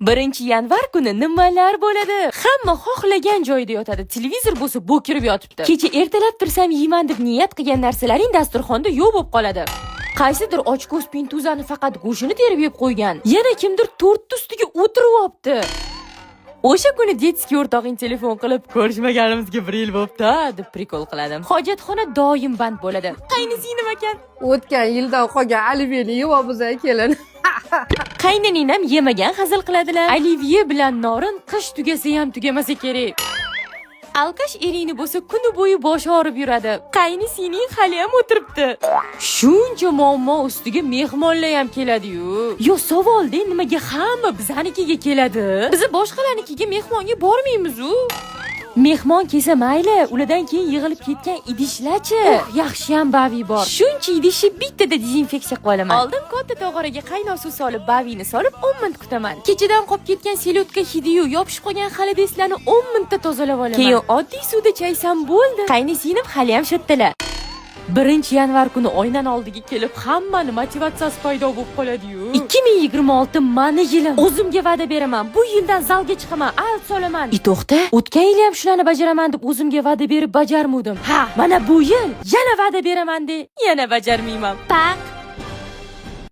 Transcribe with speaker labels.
Speaker 1: 1-yanvar kuni nimalar bo'ladi? Hamma xohlagan joyda yotadi. Televizor bo'lsa bo'kirib yotibdi. Kecha ertalab tursam yeyman deb niyat qilgan narsalaring dasturxonda yo'q bo'lib qoladi. Qaysidir ochko'z pintuzani faqat go'shini terib yeb qo'ygan. Yana kimdir tortni ustiga o'tirib olibdi. O'sha kuni detskiy o'rtog'ing telefon qilib, ko'rishmaganimizga 1 yil bo'libdi deb prikol qiladi. Hojatxona doim band bo'ladi. Qaynisinglim ekan.
Speaker 2: O'tgan yildan qolgan oliviyeni yeb olsa kelin.
Speaker 1: Qaynaninam yemagan hazil qiladilar. Oliviye bilan norin qish tugasa ham tugamasa kerak. Alkash eringni bo'lsa kuni bo'yi boshi og'rib yuradi. Qaynisining hali ham o'tiribdi. Shuncha muammo ustiga mehmonlar ham keladi-yu. Yo savolda nimaga hamma bizanikiga keladi? Biz boshqalarnikiga mehmonga bormaymiz-u. Mehmon kelsa mayli, ulardan keyin yig'ilib ketgan idishlarchi. Yaxshi ham bavi bor. Shuncha idishni bittada dezinfeksiya qilib olaman. Oldin katta tog'oraga qaynoq suv solib, bavini solib 10 minut kutaman. Kechadan qolib ketgan selyotka hidiyu yopishib qolgan xalideslarni 10 minutda tozalab olaman. Keyin oddiy suvda chaysam bo'ldi. Qaynisinglim hali ham shattalar. 1-yanvar kuni oynan oldiga kelib hammani motivatsiyasi paydo bo'lib qoladi-yu. 2026 mani yilim. O'zimga va'da beraman. Bu yildan zalga chiqaman, alt solaman. To'xta, o'tgan yil ham shularni bajaraman deb o'zimga va'da berib bajarmadim. Ha, mana bu yil yana va'da beraman deb yana bajarmayman. Pak